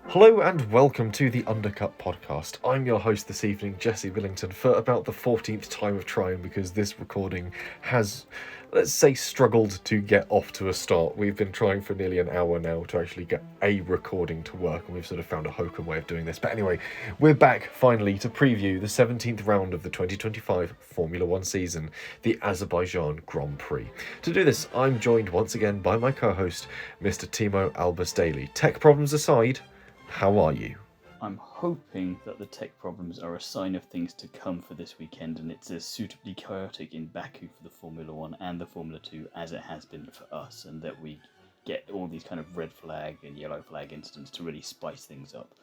Hello and welcome to the Undercut podcast. I'm your host this evening, Jesse Billington, for about the 14th time of trying because this recording has, let's say, struggled to get off to a start. We've been trying for nearly an hour now to actually get a recording to work, and we've sort of found a hokum way of doing this. But anyway, we're back finally to preview the 17th round of the 2025 Formula One season, the Azerbaijan Grand Prix. To do this, I'm joined once again by my co-host, Mr. Timo Albus Daly. Tech problems aside, how are you? I'm hoping that the tech problems are a sign of things to come for this weekend, and it's as suitably chaotic in Baku for the Formula 1 and the Formula 2 as it has been for us, and that we get all these kind of red flag and yellow flag incidents to really spice things up.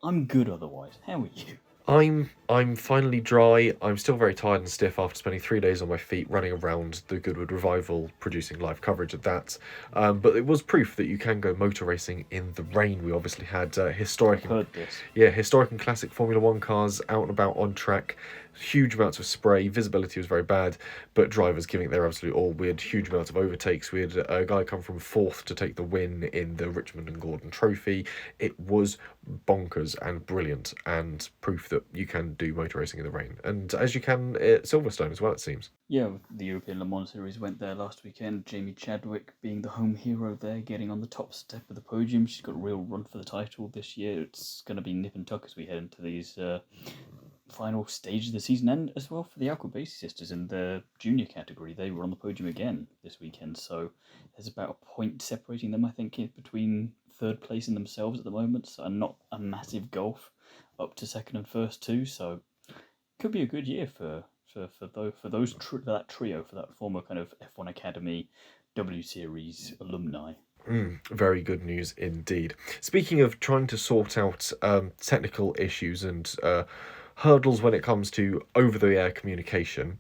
I'm good otherwise. How are you? I'm finally dry. I'm still very tired and stiff after spending 3 days on my feet running around the Goodwood Revival, producing live coverage of that. But it was proof that you can go motor racing in the rain. We obviously had historic and classic Formula One cars out and about on track. Huge amounts of spray. Visibility was very bad, but drivers giving it their absolute all. We had huge amounts of overtakes. We had a guy come from fourth to take the win in the Richmond and Gordon Trophy. It was bonkers and brilliant, and proof that you can do motor racing in the rain, and as you can at Silverstone as well, it seems. Yeah, the European Le Mans Series went there last weekend. Jamie Chadwick being the home hero there, getting on the top step of the podium. She's got a real run for the title this year. It's going to be nip and tuck as we head into these final stage of the season, and as well for the Aquabasi sisters in the junior category. They were on the podium again this weekend, so there's about a point separating them, I think, between third place and themselves at the moment, so not a massive gulf up to second and first too, so could be a good year for that trio, for that former kind of F1 Academy W Series alumni. Very good news indeed. Speaking of trying to sort out technical issues and hurdles when it comes to over-the-air communication,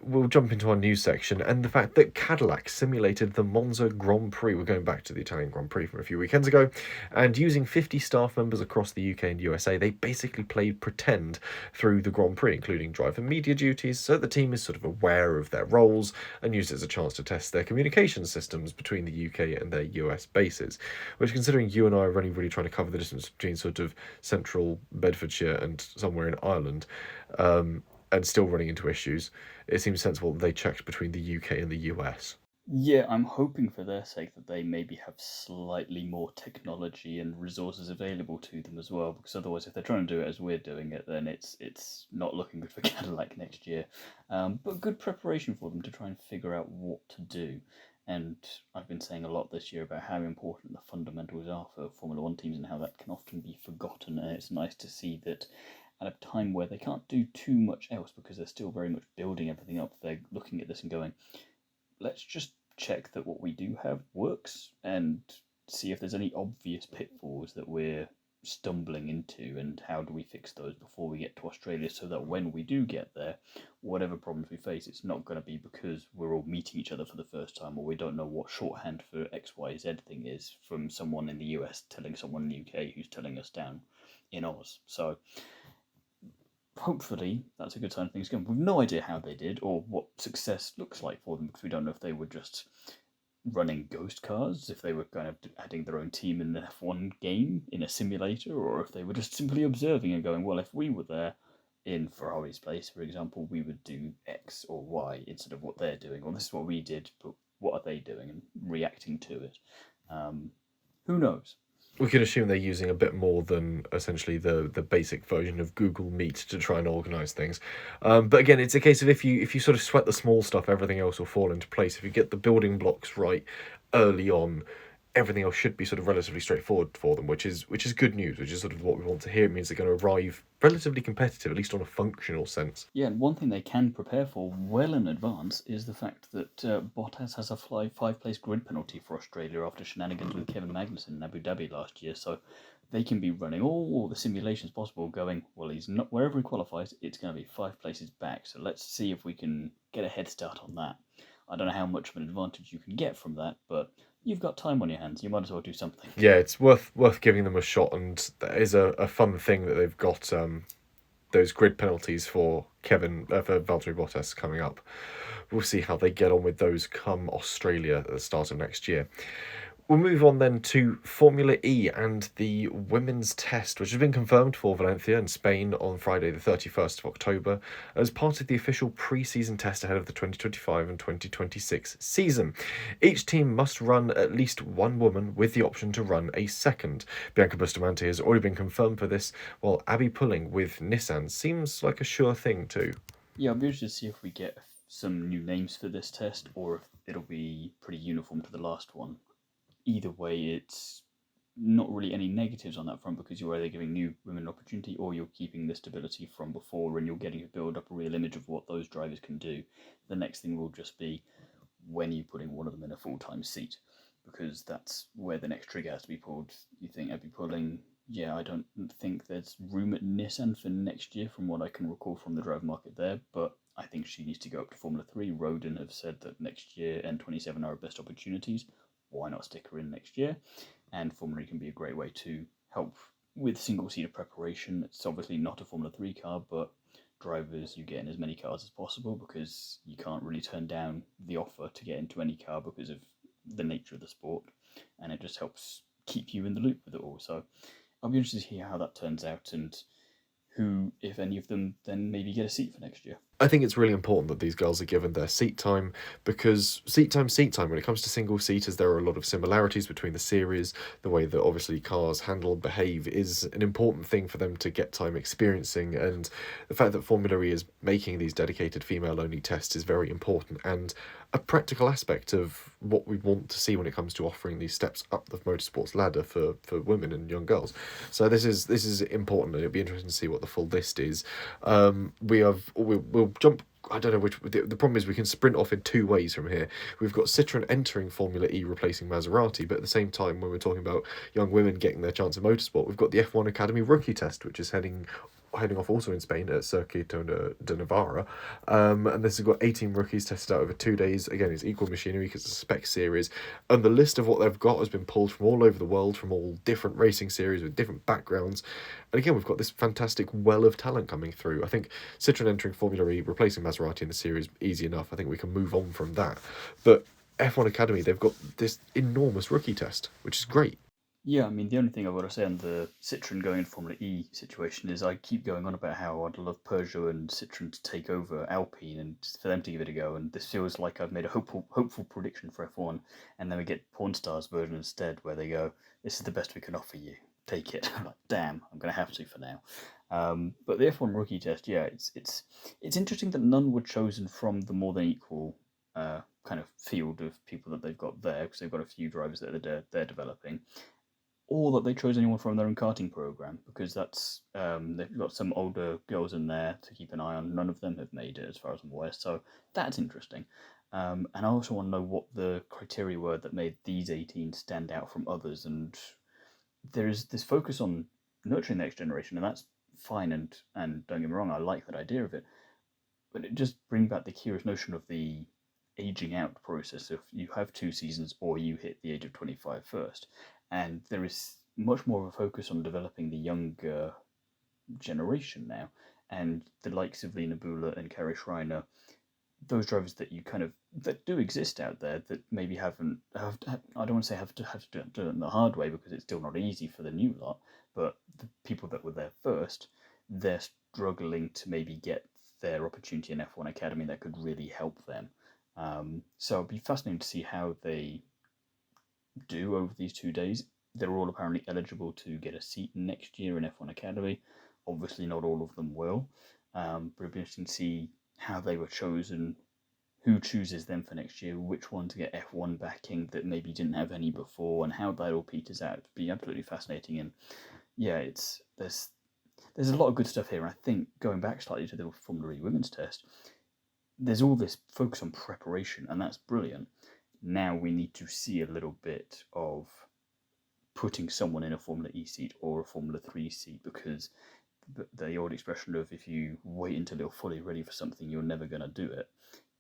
we'll jump into our news section and the fact that Cadillac simulated the Monza Grand Prix. We're going back to the Italian Grand Prix from a few weekends ago, and using 50 staff members across the UK and USA, they basically played pretend through the Grand Prix, including driver media duties, so the team is sort of aware of their roles and used it as a chance to test their communication systems between the UK and their US bases, which, considering you and I are only really trying to cover the distance between sort of central Bedfordshire and somewhere in Ireland, and still running into issues, it seems sensible that they checked between the UK and the US. Yeah, I'm hoping for their sake that they maybe have slightly more technology and resources available to them as well, because otherwise if they're trying to do it as we're doing it, then it's not looking good for Cadillac next year. But good preparation for them to try and figure out what to do. And I've been saying a lot this year about how important the fundamentals are for Formula One teams and how that can often be forgotten, and it's nice to see that at a time where they can't do too much else because they're still very much building everything up, they're looking at this and going, let's just check that what we do have works and see if there's any obvious pitfalls that we're stumbling into, and how do we fix those before we get to Australia, so that when we do get there, whatever problems we face, it's not going to be because we're all meeting each other for the first time, or we don't know what shorthand for XYZ thing is from someone in the US telling someone in the UK who's telling us down in Oz. So hopefully that's a good sign of things going. We've no idea how they did or what success looks like for them, because we don't know if they were just running ghost cars, if they were kind of adding their own team in the F1 game in a simulator, or if they were just simply observing and going, well, if we were there in Ferrari's place, for example, we would do X or Y instead of what they're doing. Well, this is what we did, but what are they doing, and reacting to it. Who knows? We can assume they're using a bit more than essentially the basic version of Google Meet to try and organise things. But again, it's a case of if you sort of sweat the small stuff, everything else will fall into place. If you get the building blocks right early on, everything else should be sort of relatively straightforward for them, which is good news, which is sort of what we want to hear. It means they're going to arrive relatively competitive, at least on a functional sense. Yeah, and one thing they can prepare for well in advance is the fact that Bottas has a five-place grid penalty for Australia after shenanigans with Kevin Magnussen in Abu Dhabi last year, so they can be running all the simulations possible, going, well, he's not, wherever he qualifies, it's going to be 5 places back, so let's see if we can get a head start on that. I don't know how much of an advantage you can get from that, but you've got time on your hands. You might as well do something. Yeah, it's worth giving them a shot, and that is a fun thing that they've got those grid penalties for Valtteri Bottas coming up. We'll see how they get on with those come Australia at the start of next year. We'll move on then to Formula E and the women's test, which has been confirmed for Valencia in Spain on Friday, the 31st of October, as part of the official pre-season test ahead of the 2025 and 2026 season. Each team must run at least one woman with the option to run a second. Bianca Bustamante has already been confirmed for this, while Abby Pulling with Nissan seems like a sure thing too. Yeah, I'll be interested to see if we get some new names for this test or if it'll be pretty uniform to the last one. Either way, it's not really any negatives on that front because you're either giving new women an opportunity or you're keeping the stability from before and you're getting to build up a real image of what those drivers can do. The next thing will just be when you putting one of them in a full-time seat, because that's where the next trigger has to be pulled. You think I'd be pulling, yeah, I don't think there's room at Nissan for next year from what I can recall from the driver market there, but I think she needs to go up to Formula 3. Roden have said that next year and 27 are our best opportunities. Why not stick her in next year? And Formula E can be a great way to help with single-seater preparation. It's obviously not a Formula 3 car, but drivers, you get in as many cars as possible because you can't really turn down the offer to get into any car because of the nature of the sport, and it just helps keep you in the loop with it all. So I'll be interested to hear how that turns out and who, if any of them, then maybe get a seat for next year. I think it's really important that these girls are given their seat time because seat time, when it comes to single seaters, there are a lot of similarities between the series. The way that obviously cars handle and behave is an important thing for them to get time experiencing, and the fact that Formula E is making these dedicated female only tests is very important and a practical aspect of what we want to see when it comes to offering these steps up the motorsports ladder for women and young girls. So this is important, and it'll be interesting to see what the full list is. We'll jump. I don't know which. The problem is we can sprint off in two ways from here. We've got Citroen entering Formula E, replacing Maserati, but at the same time, when we're talking about young women getting their chance in motorsport, we've got the F1 Academy rookie test, which is heading off also in Spain at Circuito de Navarra. And this has got 18 rookies tested out over 2 days. Again, it's equal machinery because it's a spec series. And the list of what they've got has been pulled from all over the world, from all different racing series with different backgrounds. And again, we've got this fantastic well of talent coming through. I think Citroen entering Formula E, replacing Maserati in the series, easy enough. I think we can move on from that. But F1 Academy, they've got this enormous rookie test, which is great. Yeah, I mean, the only thing I've got to say on the Citroen going into Formula E situation is I keep going on about how I'd love Peugeot and Citroen to take over Alpine and for them to give it a go. And this feels like I've made a hopeful prediction for F1, and then we get Pawn Stars version instead, where they go, "This is the best we can offer you. Take it." I'm like, damn, I'm going to have to for now. But the F1 rookie test, yeah, it's interesting that none were chosen from the more than equal kind of field of people that they've got there, because they've got a few drivers that they're developing, or that they chose anyone from their own karting program, because that's they've got some older girls in there to keep an eye on. None of them have made it, as far as I'm aware, so that's interesting. And I also want to know what the criteria were that made these 18 stand out from others. And there is this focus on nurturing the next generation, and that's fine. And don't get me wrong, I like that idea of it, but it just brings back the curious notion of the aging out process. If you have 2 seasons, or you hit the age of 25 first. And there is much more of a focus on developing the younger generation now. And the likes of Lena Bula and Carrie Schreiner, those drivers that that do exist out there that maybe haven't, I don't want to say have to do it the hard way, because it's still not easy for the new lot, but the people that were there first, they're struggling to maybe get their opportunity in F1 Academy that could really help them. So it'll be fascinating to see how they do over these 2 days. They're all apparently eligible to get a seat next year in F1 Academy. Obviously, not all of them will, but it'll be interesting to see how they were chosen, who chooses them for next year, which ones get F1 backing that maybe didn't have any before, and how that all peters out. It'll be absolutely fascinating. And yeah, there's a lot of good stuff here. And I think going back slightly to the Formula E women's test, there's all this focus on preparation, and that's brilliant. Now we need to see a little bit of putting someone in a Formula E seat or a Formula 3 seat, because the old expression of if you wait until you're fully ready for something, you're never going to do it.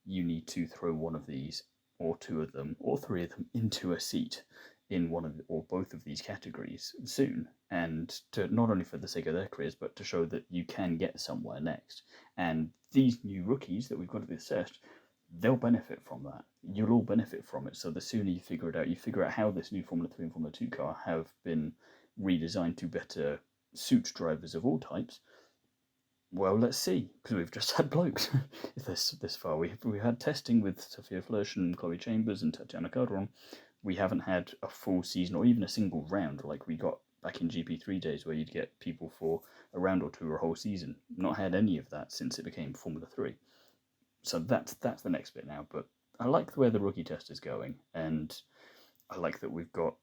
You need to throw one of these, or 2 of them, or 3 of them into a seat in one of or both of these categories soon, and to not only for the sake of their careers, but to show that you can get somewhere next. And these new rookies that we've got at this test, they'll benefit from that. You'll all benefit from it. So the sooner you figure out how this new Formula 3 and Formula 2 car have been redesigned to better suit drivers of all types. Well, let's see, because we've just had blokes this far. We had testing with Sophia Flörsch and Chloe Chambers and Tatiana Calderon. We haven't had a full season or even a single round like we got back in GP3 days, where you'd get people for a round or two or a whole season. Not had any of that since it became Formula 3. So that's the next bit now. But I like where the rookie test is going, and I like that we've got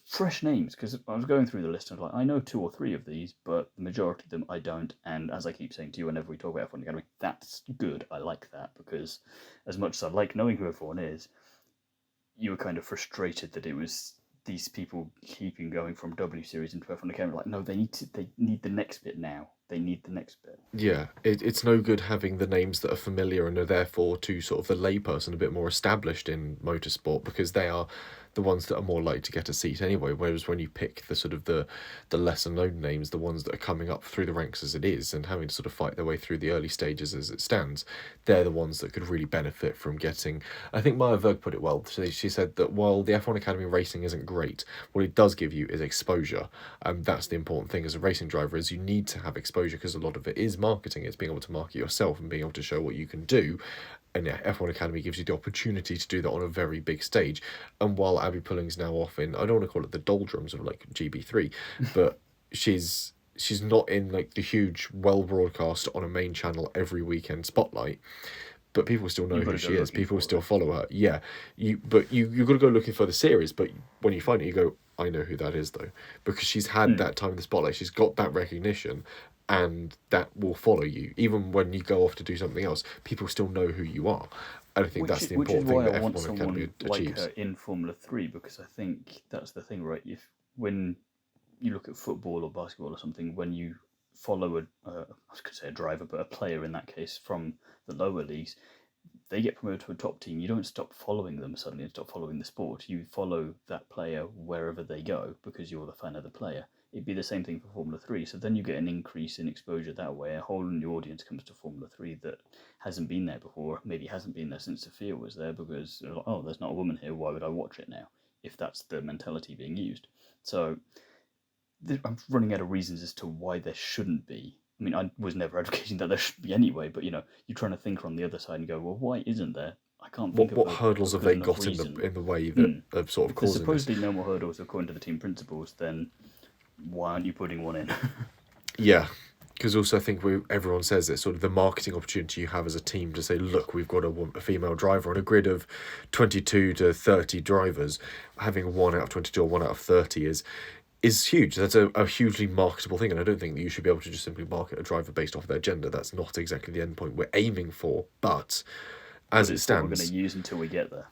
fresh names, because I was going through the list and I was like, I know 2 or 3 of these, but the majority of them I don't. And as I keep saying to you whenever we talk about F1 Academy, that's good. I like that, because as much as I like knowing who F1 is, you were kind of frustrated that it was these people keeping going from W Series into F1 Academy. Like, no, they need the next bit now. They need the next bit. Yeah, it's no good having the names that are familiar and are therefore to sort of the layperson a bit more established in motorsport, because they are the ones that are more likely to get a seat anyway. Whereas when you pick the sort of the lesser known names, the ones that are coming up through the ranks as it is and having to sort of fight their way through the early stages as it stands, they're the ones that could really benefit from getting. I think Maya Verg put it well. She said that while the F1 Academy racing isn't great, what it does give you is exposure. That's the important thing as a racing driver, is you need to have exposure, because a lot of it is marketing. It's being able to market yourself and being able to show what you can do. And yeah, F1 Academy gives you the opportunity to do that on a very big stage. And while Abby Pulling's now off in, I don't want to call it the doldrums of like GB3, but she's not in like the huge, well broadcast on a main channel every weekend spotlight. But people still know who she is. People still follow her. Yeah, you've got to go looking for the series. But when you find it, you go, I know who that is though, because she's had that time in the spotlight. She's got that recognition, and that will follow you even when you go off to do something else. People still know who you are. And I think that's the important thing that F1 Academy achieves. Like her in Formula 3, because I think that's the thing, right? When you look at football or basketball or something, when you follow I was going to say a driver, but a player in that case from the lower leagues, they get promoted to a top team. You don't stop following them suddenly and stop following the sport. You follow that player wherever they go because you're the fan of the player. It'd be the same thing for Formula 3. So then you get an increase in exposure that way. A whole new audience comes to Formula 3 that hasn't been there before, maybe hasn't been there since Sophia was there, because, oh, there's not a woman here, why would I watch it now? If that's the mentality being used. So I'm running out of reasons as to why there shouldn't be. I mean, I was never advocating that there should be anyway, but, you're trying to think on the other side and go, well, why isn't there? I can't think of what hurdles have they got in the way that have sort of causing this? If there's supposedly no more hurdles according to the team principles, then why aren't you putting one in? Yeah, because also I think everyone says it's sort of the marketing opportunity you have as a team to say, look, we've got a female driver on a grid of 22 to 30 drivers. Having 1 out of 22 or 1 out of 30 is huge. That's a hugely marketable thing, and I don't think that you should be able to just simply market a driver based off their gender. That's not exactly the end point we're aiming for, but as it stands, we're going to use until we get there.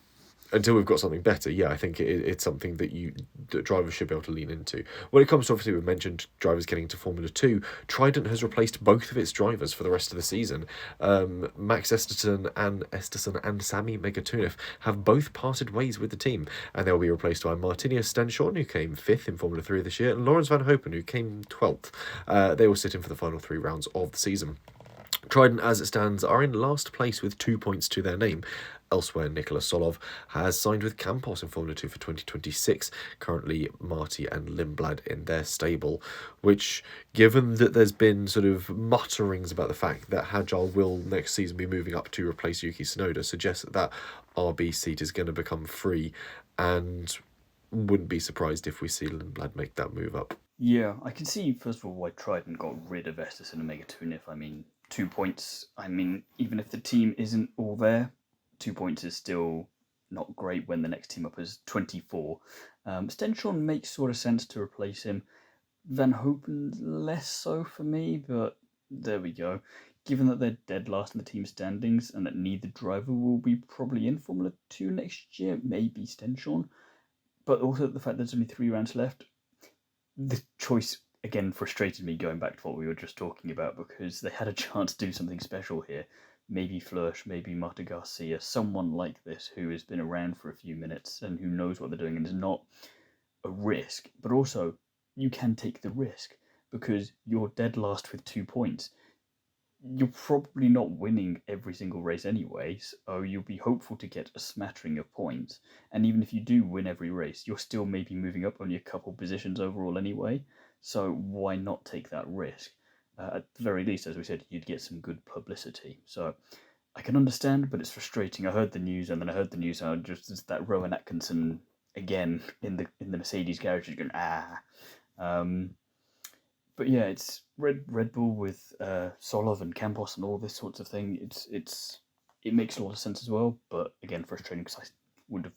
Until we've got something better, yeah, I think it's something that drivers should be able to lean into. When it comes to, obviously, we mentioned drivers getting to Formula 2, Trident has replaced both of its drivers for the rest of the season. Max Esterson and Sami Megatunov have both parted ways with the team, and they'll be replaced by Martinius Stenshorn, who came 5th in Formula 3 this year, and Lawrence Van Hopen, who came 12th. They will sit in for the final 3 rounds of the season. Trident, as it stands, are in last place with 2 points to their name. Elsewhere, Nicolas Solov has signed with Campos in Formula 2 for 2026. Currently, Marty and Lindblad in their stable, which, given that there's been sort of mutterings about the fact that Hajjal will next season be moving up to replace Yuki Tsunoda, suggests that RB seat is going to become free, and wouldn't be surprised if we see Lindblad make that move up. Yeah, I can see, first of all, why Trident got rid of Esterson and Megatunov. I mean, 2 points. I mean, even if the team isn't all there, 2 points is still not great when the next team up is 24. Stenshorn makes sort of sense to replace him. Van Hopen less so for me, but there we go. Given that they're dead last in the team standings and that neither driver will be probably in Formula 2 next year, maybe Stenshorn. But also the fact there's only 3 rounds left, the choice again frustrated me, going back to what we were just talking about, because they had a chance to do something special here. Maybe Flörsch, maybe Marta Garcia, someone like this who has been around for a few minutes and who knows what they're doing and is not a risk. But also, you can take the risk because you're dead last with 2 points. you're probably not winning every single race anyway, so you'll be hopeful to get a smattering of points. And even if you do win every race, you're still maybe moving up only a couple positions overall anyway. So why not take that risk? At the very least, as we said, you'd get some good publicity. So I can understand, but it's frustrating. I heard the news, and then I heard the news, and just it's that Rowan Atkinson again in the Mercedes garage is going Um, but yeah, it's Red Bull with Solov and Campos and all this sorts of thing. It makes a lot of sense as well. But again, frustrating because I would have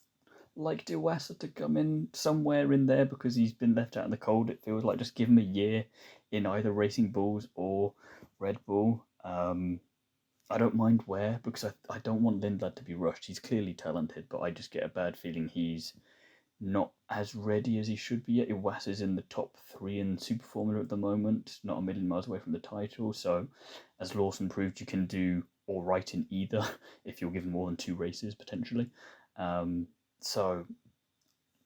liked Iwasa to come in somewhere in there because he's been left out in the cold. It feels like just give him a year in either Racing Bulls or Red Bull. I don't mind where because I don't want Lindblad to be rushed. He's clearly talented, but I just get a bad feeling he's not as ready as he should be yet. Iwasa's in the top 3 in Super Formula at the moment, not a million miles away from the title. So, as Lawson proved, you can do all right in either if you're given more than 2 races potentially. So,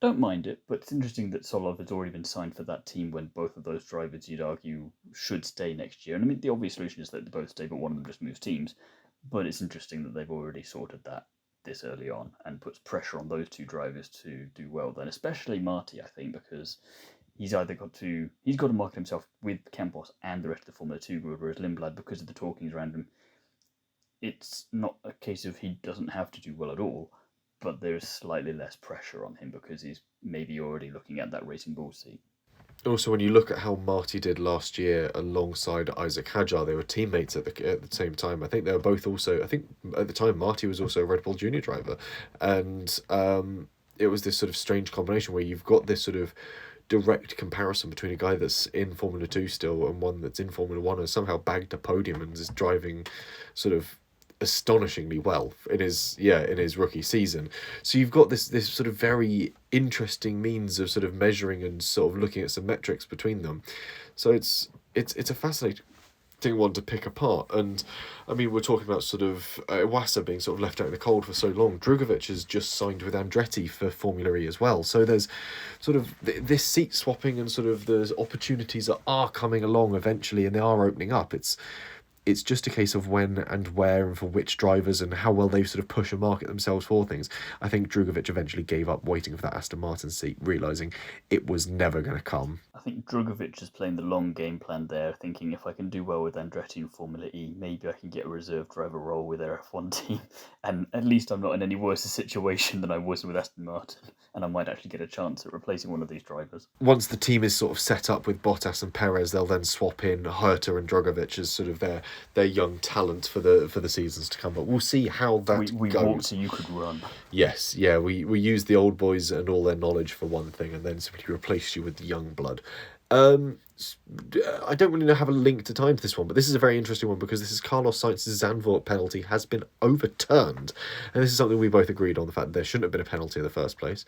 don't mind it, but it's interesting that Solov has already been signed for that team when both of those drivers, you'd argue, should stay next year. And I mean, the obvious solution is that they both stay, but one of them just moves teams. But it's interesting that they've already sorted that this early on and puts pressure on those 2 drivers to do well then, especially Marty, I think, because he's got to market himself with Campos and the rest of the Formula 2 group, whereas Lindblad, because of the talkings around him, it's not a case of he doesn't have to do well at all, but there's slightly less pressure on him because he's maybe already looking at that Racing Bull seat. Also, when you look at how Marty did last year alongside Isaac Hadjar, they were teammates at the same time. I think they were both also. I think at the time Marty was also a Red Bull Junior driver, and it was this sort of strange combination where you've got this sort of direct comparison between a guy that's in Formula 2 still and one that's in Formula 1 and somehow bagged a podium and is driving sort of astonishingly well in his rookie season. So you've got this sort of very interesting means of sort of measuring and sort of looking at some metrics between them. So it's a fascinating one to pick apart. And I mean, we're talking about sort of Iwasa being sort of left out in the cold for so long. Drugovich has just signed with Andretti for Formula E as well. So there's sort of this seat swapping and sort of there's opportunities that are coming along eventually and they are opening up. It's just a case of when and where and for which drivers and how well they sort of push and market themselves for things. I think Drugovich eventually gave up waiting for that Aston Martin seat, realising it was never going to come. I think Drugovich is playing the long game plan there, thinking if I can do well with Andretti in Formula E, maybe I can get a reserve driver role with their F1 team, and at least I'm not in any worse a situation than I was with Aston Martin, and I might actually get a chance at replacing one of these drivers. Once the team is sort of set up with Bottas and Perez, they'll then swap in Herta and Drugovich as sort of their young talent for the seasons to come. But we'll see how that we goes. walked so you could run. Yes, yeah, we use the old boys and all their knowledge for one thing, and then simply replace you with the young blood. I don't really have a link to time to this one, but this is a very interesting one because this is Carlos Sainz's Zandvoort penalty has been overturned, and this is something we both agreed on, the fact that there shouldn't have been a penalty in the first place.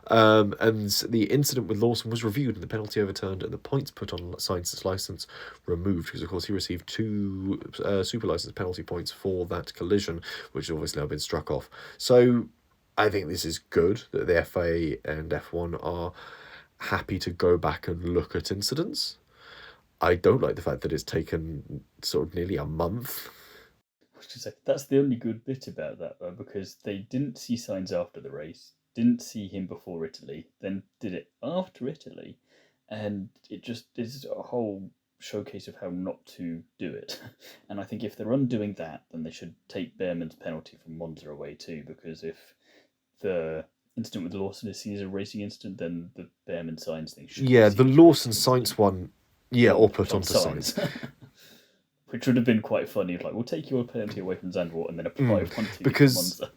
And the incident with Lawson was reviewed and the penalty overturned and the points put on Sainz's licence removed because, of course, he received 2 super licence penalty points for that collision, which has obviously now been struck off. So I think this is good that the FA and F1 are happy to go back and look at incidents. I don't like the fact that it's taken sort of nearly a month. I was going to say, that's the only good bit about that, though, because they didn't see Sainz after the race, didn't see him before Italy, then did it after Italy, and it just is a whole showcase of how not to do it. And I think if they're undoing that, then they should take Behrman's penalty from Monza away too, because if the incident with Lawson is seen as a racing incident, then the Behrman Sainz thing should be the Lawson Sainz one, or put onto Sainz. Which would have been quite funny. Like, we'll take your penalty away from Zandvoort and then apply one to because Monza.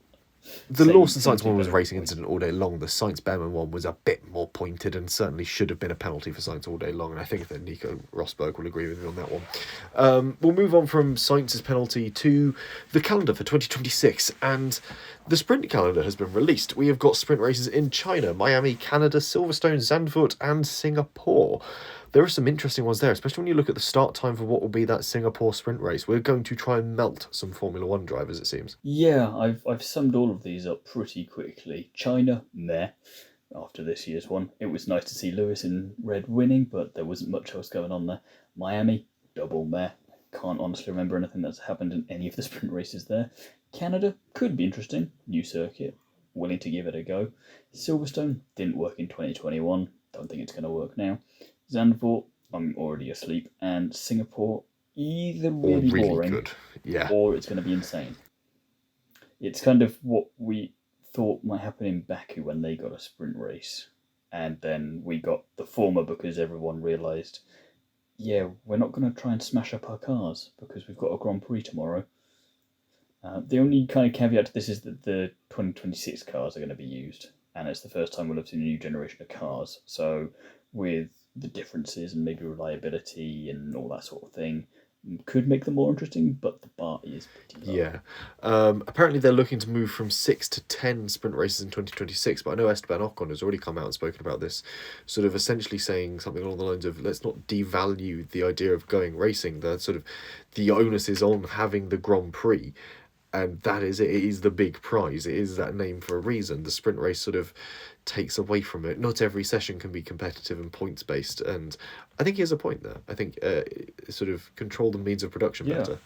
The Lawson Sainz one was a racing incident all day long. The Sainz Behrman one was a bit more pointed and certainly should have been a penalty for Sainz all day long. And I think that Nico Rosberg will agree with me on that one. We'll move on from Sainz's penalty to the calendar for 2026. And the sprint calendar has been released. We have got sprint races in China, Miami, Canada, Silverstone, Zandvoort, and Singapore. There are some interesting ones there, especially when you look at the start time for what will be that Singapore sprint race. We're going to try and melt some Formula 1 drivers, it seems. Yeah, I've summed all of these up pretty quickly. China, meh, after this year's one. It was nice to see Lewis in red winning, but there wasn't much else going on there. Miami, double meh. can't honestly remember anything that's happened in any of the sprint races there. Canada could be interesting. New circuit. Willing to give it a go. Silverstone didn't work in 2021. Don't think it's going to work now. Zandvoort, I'm already asleep. And Singapore, either really boring good. Yeah. or it's going to be insane. It's kind of what we thought might happen in Baku when they got a sprint race. And then we got the former because everyone realised, yeah, we're not going to try and smash up our cars because we've got a Grand Prix tomorrow. The only kind of caveat to this is that the 2026 cars are going to be used, and it's the first time we'll have seen a new generation of cars. So with the differences and maybe reliability and all that sort of thing, could make them more interesting, but the bar is pretty low. Yeah. Apparently they're looking to move from 6 to 10 sprint races in 2026, but I know Esteban Ocon has already come out and spoken about this, sort of essentially saying something along the lines of, let's not devalue the idea of going racing. The onus is on having the Grand Prix, and that is it. It is the big prize. It is that name for a reason. The sprint race sort of takes away from it. Not every session can be competitive and points based, and I think he has a point there. I think sort of control the means of production better.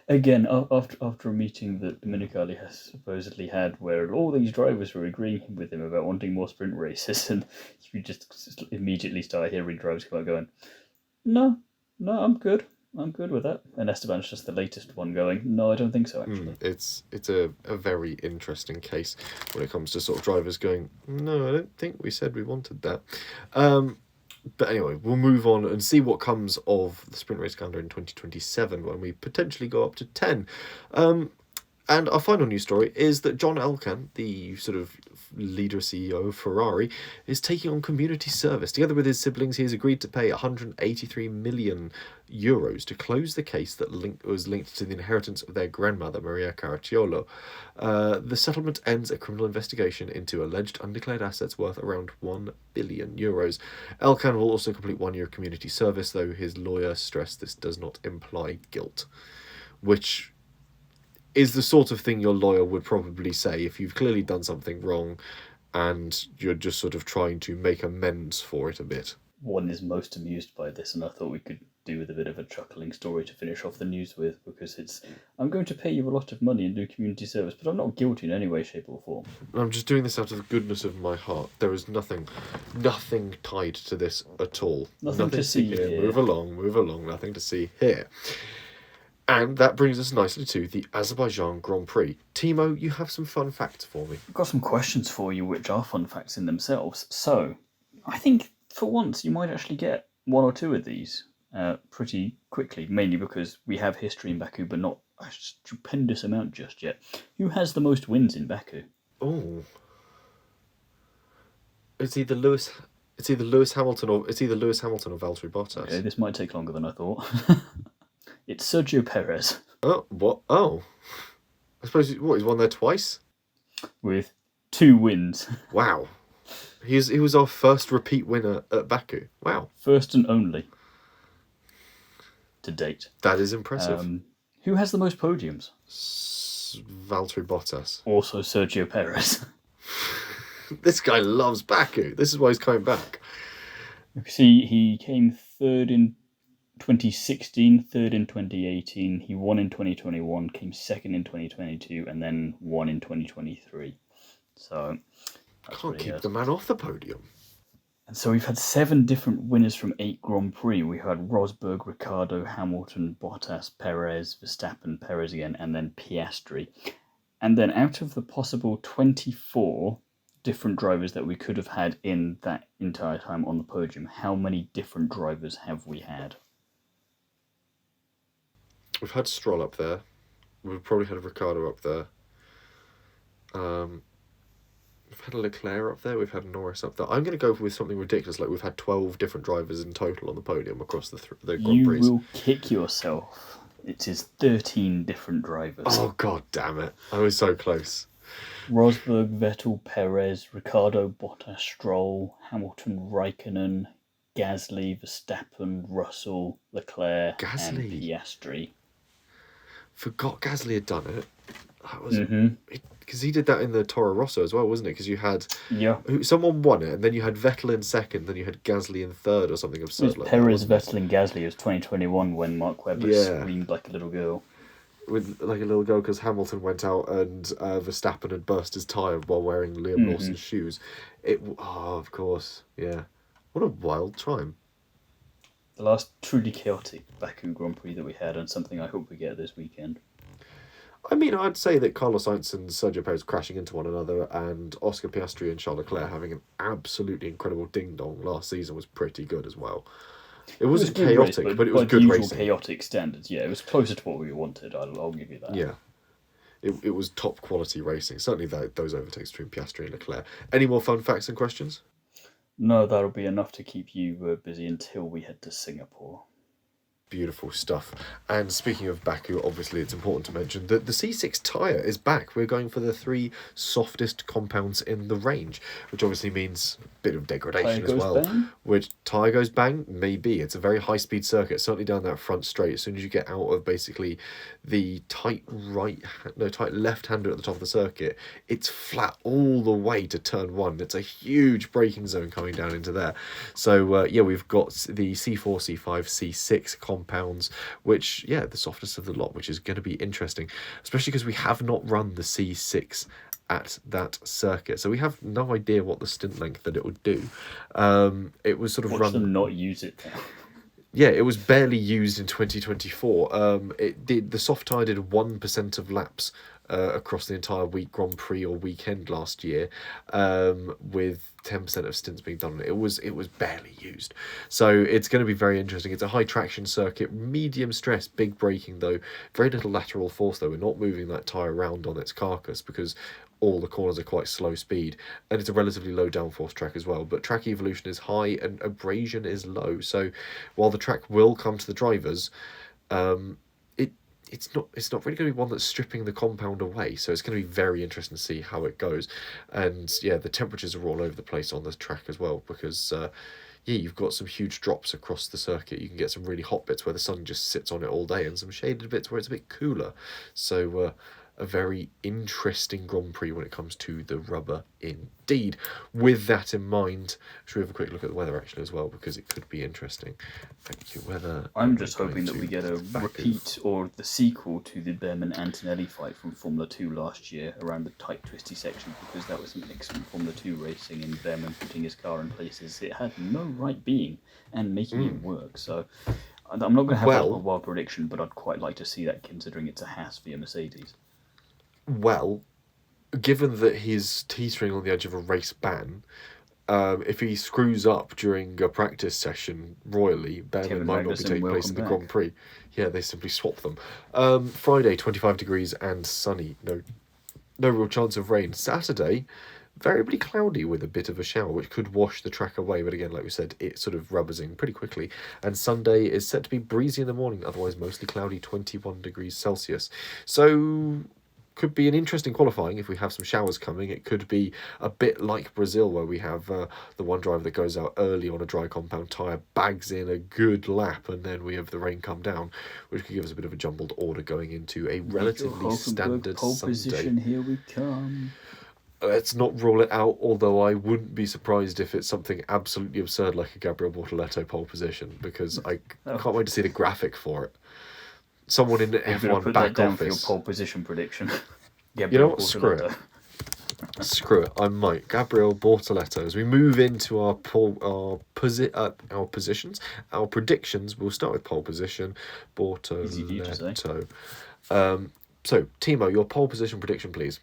Again, after a meeting that Dominicali has supposedly had, where all these drivers were agreeing with him about wanting more sprint races, and you just immediately start hearing drivers come out going, "No, I'm good. I'm good with that." And Esteban's just the latest one going, "No, I don't think so, actually." It's a very interesting case when it comes to sort of drivers going, "No, I don't think we said we wanted that." But anyway, we'll move on and see what comes of the sprint race calendar in 2027 when we potentially go up to 10. And our final news story is that John Elkan, the sort of leader CEO of Ferrari, is taking on community service. Together with his siblings, he has agreed to pay 183 million euros to close the case that was linked to the inheritance of their grandmother, Maria Caracciolo. The settlement ends a criminal investigation into alleged undeclared assets worth around 1 billion euros. Elkan will also complete 1 year of community service, though his lawyer stressed this does not imply guilt, which is the sort of thing your lawyer would probably say if you've clearly done something wrong and you're just sort of trying to make amends for it a bit. One is most amused by this, and I thought we could do with a bit of a chuckling story to finish off the news with, because it's, I'm going to pay you a lot of money and do community service, but I'm not guilty in any way, shape or form. I'm just doing this out of the goodness of my heart. There is nothing tied to this at all. Nothing to see here. Move along, nothing to see here. And that brings us nicely to the Azerbaijan Grand Prix. Timo, you have some fun facts for me. I've got some questions for you which are fun facts in themselves. So, I think for once you might actually get 1 or 2 of these pretty quickly, mainly because we have history in Baku, but not a stupendous amount just yet. Who has the most wins in Baku? Oh. It's either Lewis Hamilton or Valtteri Bottas. Okay, this might take longer than I thought. It's Sergio Perez. Oh, what? Oh. I suppose, he's won there twice? With 2 wins. Wow. He was our first repeat winner at Baku. Wow. First and only. To date. That is impressive. Who has the most podiums? Valtteri Bottas. Also Sergio Perez. This guy loves Baku. This is why he's coming back. See, he came 3rd in 2016, 3rd in 2018. He won in 2021, came 2nd in 2022, and then won in 2023. So Can't keep the man off the podium. And so we've had 7 different winners from 8 Grand Prix. We had Rosberg, Ricciardo, Hamilton, Bottas, Perez, Verstappen, Perez again, and then Piastri. And then out of the possible 24 different drivers that we could have had in that entire time on the podium, how many different drivers have we had? We've had Stroll up there. We've probably had Ricciardo up there. We've had a Leclerc up there. We've had Norris up there. I'm going to go with something ridiculous, like we've had 12 different drivers in total on the podium across the Grand Prix. You will kick yourself. It is 13 different drivers. Oh, god damn it. I was so close. Rosberg, Vettel, Perez, Ricciardo, Bottas, Stroll, Hamilton, Raikkonen, Gasly, Verstappen, Russell, Leclerc, and Piastri. Forgot Gasly had done it. That was because he did that in the Toro Rosso as well, wasn't it? Because you had Yeah. someone won it, and then you had Vettel in second, then you had Gasly in third, or something It was absurd like Perez, that. Vettel, and Gasly. It was 2021 when Mark Webber screamed like a little girl. With like a little girl, because Hamilton went out and Verstappen had burst his tyre while wearing Liam Lawson's shoes. Of course, yeah. What a wild time. The last truly chaotic Baku Grand Prix that we had, and something I hope we get this weekend. I mean, I'd say that Carlos Sainz and Sergio Perez crashing into one another, and Oscar Piastri and Charles Leclerc having an absolutely incredible ding-dong last season was pretty good as well. It wasn't chaotic, but it was good racing. Chaotic standards, yeah. It was closer to what we wanted, I'll give you that. Yeah. It was top quality racing. Certainly those overtakes between Piastri and Leclerc. Any more fun facts and questions? No, that'll be enough to keep you busy until we head to Singapore. Beautiful stuff. And speaking of Baku, obviously it's important to mention that the C6 tyre is back. We're going for the 3 softest compounds in the range, which obviously means a bit of degradation as well. Bang? Which tyre goes bang? Maybe. It's a very high-speed circuit, certainly down that front straight. As soon as you get out of basically the tight left-hander at the top of the circuit, it's flat all the way to turn 1. It's a huge braking zone coming down into there. So, we've got the C4, C5, C6 compounds, which, the softest of the lot, which is going to be interesting, especially because we have not run the C6 at that circuit, so we have no idea what the stint length that it would do. It was sort of Watch them not use it now. Yeah, it was barely used in 2024. The soft tyre did 1% of laps across the entire Grand Prix or weekend last year, with 10% of stints being done on it. It was barely used. So it's going to be very interesting. It's a high traction circuit, medium stress, big braking though, very little lateral force though. We're not moving that tyre around on its carcass because all the corners are quite slow speed, and it's a relatively low downforce track as well, but track evolution is high and abrasion is low. So while the track will come to the drivers, it's not really going to be one that's stripping the compound away, so it's going to be very interesting to see how it goes. And the temperatures are all over the place on the track as well, because you've got some huge drops across the circuit. You can get some really hot bits where the sun just sits on it all day, and some shaded bits where it's a bit cooler. So a very interesting Grand Prix when it comes to the rubber indeed. With that in mind, should we have a quick look at the weather actually as well, because it could be interesting. Thank you, weather. I'm just hoping that we get a repeat or the sequel to the Behrman-Antonelli fight from Formula 2 last year around the tight twisty section, because that was some excellent Formula 2 racing, and Behrman putting his car in places it had no right being and making it work. So I'm not going to have a wild prediction, but I'd quite like to see that, considering it's a Haas via Mercedes. Well, given that he's teetering on the edge of a race ban, if he screws up during a practice session royally, Behrman might not be taking place in the Grand Prix. Yeah, they simply swap them. Friday, 25 degrees and sunny. No real chance of rain. Saturday, variably cloudy with a bit of a shower, which could wash the track away. But again, like we said, it sort of rubbers in pretty quickly. And Sunday is set to be breezy in the morning, otherwise mostly cloudy, 21 degrees Celsius. So could be an interesting qualifying if we have some showers coming. It could be a bit like Brazil, where we have the one driver that goes out early on a dry compound tyre, bags in a good lap, and then we have the rain come down, which could give us a bit of a jumbled order going into a relatively standard pole Sunday. Position, here we come. Let's not rule it out, although I wouldn't be surprised if it's something absolutely absurd like a Gabriel Bortoleto pole position, because I can't wait to see the graphic for it. Someone in the F1 put back that down office. For your pole position prediction. You know what? Screw it. Screw it. I might. Gabriel Bortoleto. As we move into our positions, our predictions. We'll start with pole position. Bortoleto. So Timo, your pole position prediction, please.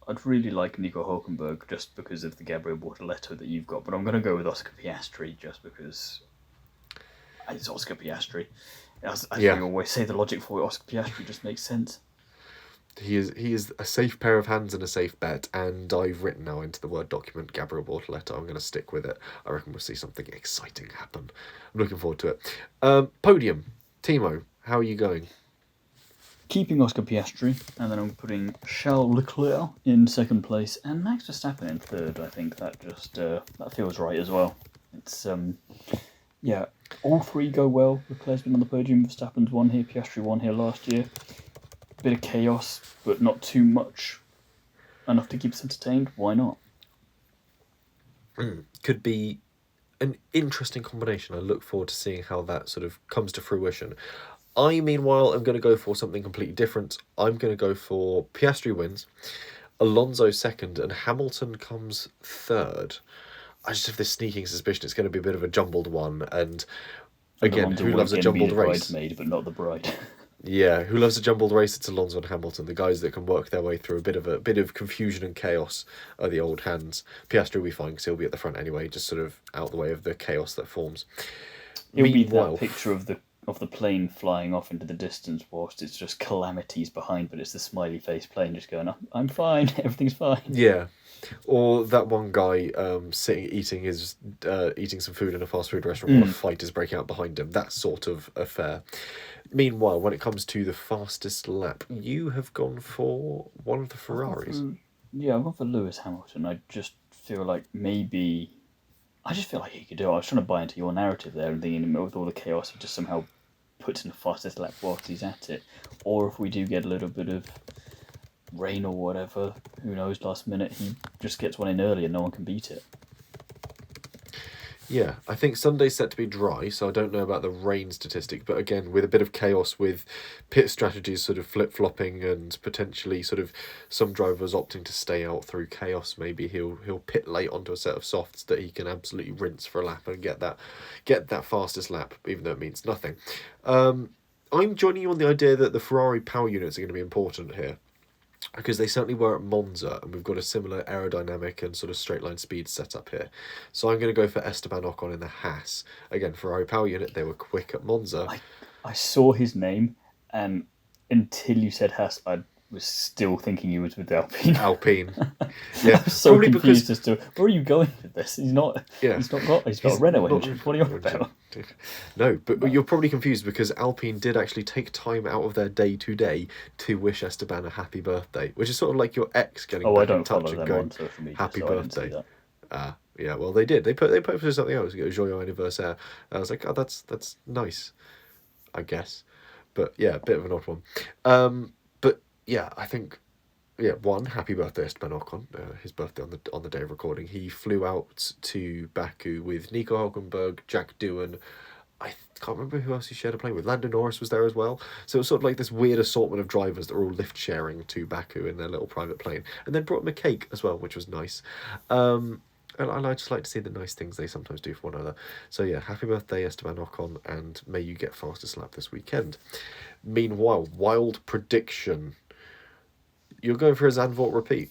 I'd really like Nico Hulkenberg just because of the Gabriel Bortoleto that you've got, but I'm going to go with Oscar Piastri just because it's Oscar Piastri. As you always say, the logic for Oscar Piastri just makes sense. He is a safe pair of hands and a safe bet, and I've written now into the Word document Gabriel Bortoleto. I'm going to stick with it. I reckon we'll see something exciting happen. I'm looking forward to it. Podium. Timo, how are you going? Keeping Oscar Piastri, and then I'm putting Charles Leclerc in second place and Max Verstappen in third. I think that just that feels right as well. It's all three go well. Leclerc's been on the podium, Verstappen's won here, Piastri won here last year. Bit of chaos, but not too much. enough to keep us entertained, why not? Could be an interesting combination. I look forward to seeing how that sort of comes to fruition. I, meanwhile, am going to go for something completely different. I'm going to go for Piastri wins, Alonso second, and Hamilton comes third. I just have this sneaking suspicion it's going to be a bit of a jumbled one. And again, Alonso who will loves a again be jumbled the race? bridesmaid, but not the bride. Yeah, who loves a jumbled race? It's Alonso and Hamilton, the guys that can work their way through a bit of confusion and chaos are the old hands. Piastri will be fine because he'll be at the front anyway, just sort of out of the way of the chaos that forms. It'll be Meanwhile, that picture of the plane flying off into the distance whilst it's just calamities behind, but it's the smiley face plane just going, I'm fine, everything's fine. yeah, or that one guy sitting eating some food in a fast food restaurant while a fight is breaking out behind him. That sort of affair. Meanwhile, when it comes to the fastest lap, you have gone for one of the Ferraris. I've gone for Lewis Hamilton. I just feel like he could do it. I was trying to buy into your narrative there and thinking with all the chaos, he just somehow puts in the fastest lap whilst he's at it. Or if we do get a little bit of rain or whatever, who knows, last minute, he just gets one in early and no one can beat it. Yeah, I think Sunday's set to be dry, so I don't know about the rain statistic, but again, with a bit of chaos with pit strategies sort of flip-flopping and potentially sort of some drivers opting to stay out through chaos, maybe he'll pit late onto a set of softs that he can absolutely rinse for a lap and get that fastest lap, even though it means nothing. I'm joining you on the idea that the Ferrari power units are going to be important here, because they certainly were at Monza, and we've got a similar aerodynamic and sort of straight line speed set up here. So I'm going to go for Esteban Ocon in the Haas. Again, Ferrari power unit, they were quick at Monza. I saw his name, and until you said Haas, I was still thinking he was with Alpine. Alpine. Yeah, I'm so probably confused because as to where are you going with this? He's not got a Renault engine. What are you on about? No, but you're probably confused because Alpine did actually take time out of their day-to-day to wish Esteban a happy birthday, which is sort of like your ex getting back in touch and going, happy birthday. Yeah, well, they did. They put for something else. You go, joyeux anniversaire. I was like, oh, that's nice, I guess. But yeah, a bit of an odd one. But yeah, I think, yeah, happy birthday Esteban Ocon. His birthday on the day of recording. He flew out to Baku with Nico Hülkenberg, Jack Doohan. I can't remember who else he shared a plane with. Lando Norris was there as well. So it was sort of like this weird assortment of drivers that were all lift sharing to Baku in their little private plane, and then brought him a cake as well, which was nice. And I just like to see the nice things they sometimes do for one another. So yeah, happy birthday Esteban Ocon, and may you get fastest lap this weekend. Meanwhile, wild prediction. You're going for a Zandvoort repeat,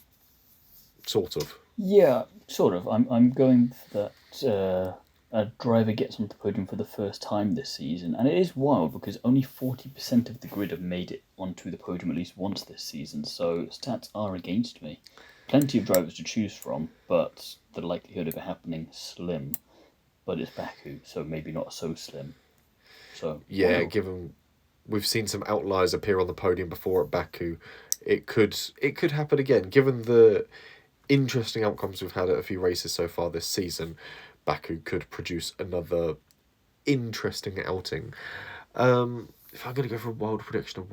sort of. Yeah, sort of. I'm going for that. A driver gets on the podium for the first time this season, and it is wild because only 40% of the grid have made it onto the podium at least once this season. So stats are against me. Plenty of drivers to choose from, but the likelihood of it happening slim. But it's Baku, so maybe not so slim. So yeah, given we've seen some outliers appear on the podium before at Baku, it could happen again. Given the interesting outcomes we've had at a few races so far this season, Baku could produce another interesting outing. If I'm going to go for a wild prediction,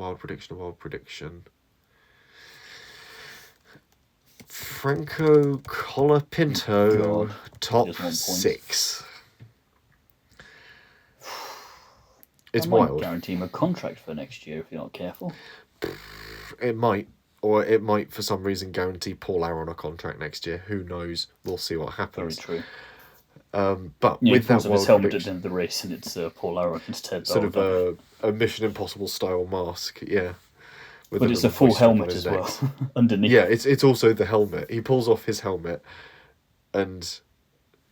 Franco Colapinto, top 6. It's wild. Guarantee him a contract for next year if you're not careful. It might. Or it might, for some reason, guarantee Paul Aron a contract next year. Who knows? We'll see what happens. Very true. But with that his helmet at the end of the race, and it's Paul Aron instead. Sort of a Mission Impossible style mask, yeah. But it's a full helmet as well, underneath. Yeah, it's also the helmet. He pulls off his helmet, and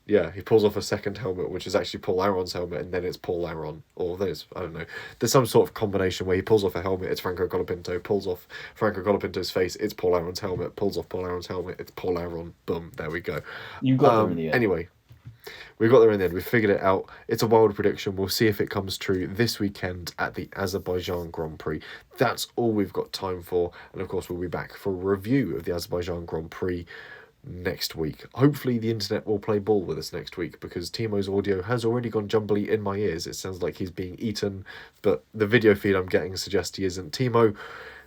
yeah, he pulls off a second helmet, which is actually Paul Aron's helmet, and then it's Paul Aron. Or there's, I don't know, there's some sort of combination where he pulls off a helmet, it's Franco Colapinto, pulls off Franco Colapinto's face, it's Paul Aron's helmet, pulls off Paul Aron's helmet, it's Paul Aron. Boom, there we go. You got there in the end. Anyway, we got there in the end. We figured it out. It's a wild prediction. We'll see if it comes true this weekend at the Azerbaijan Grand Prix. That's all we've got time for. And of course, we'll be back for a review of the Azerbaijan Grand Prix next week. Hopefully the internet will play ball with us next week, because Timo's audio has already gone jumbly in my ears. It sounds like he's being eaten, but the video feed I'm getting suggests he isn't. Timo,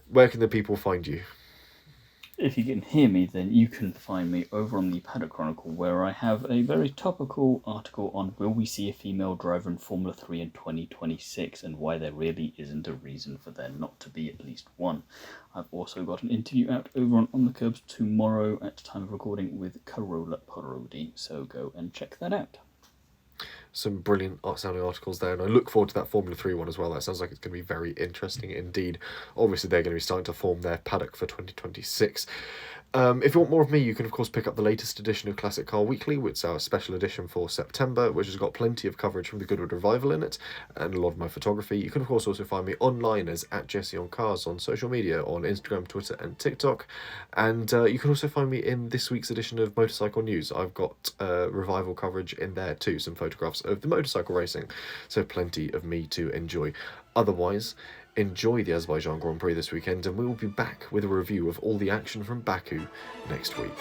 where can the people find you? If you can hear me, then you can find me over on the Paddock Chronicle, where I have a very topical article on will we see a female driver in Formula 3 in 2026 and why there really isn't a reason for there not to be at least one. I've also got an interview out over on the Curbs tomorrow at time of recording with Carola Parodi, so go and check that out. Some brilliant sounding articles there, and I look forward to that Formula 3 one as well. That sounds like it's going to be very interesting indeed. Obviously, they're going to be starting to form their paddock for 2026. If you want more of me, you can of course pick up the latest edition of Classic Car Weekly, which is our special edition for September, which has got plenty of coverage from the Goodwood Revival in it, and a lot of my photography. You can of course also find me online as @JesseOnCars on social media, on Instagram, Twitter and TikTok, and you can also find me in this week's edition of Motorcycle News. I've got Revival coverage in there too, some photographs of the motorcycle racing, so plenty of me to enjoy. Otherwise, enjoy the Azerbaijan Grand Prix this weekend, and we will be back with a review of all the action from Baku next week.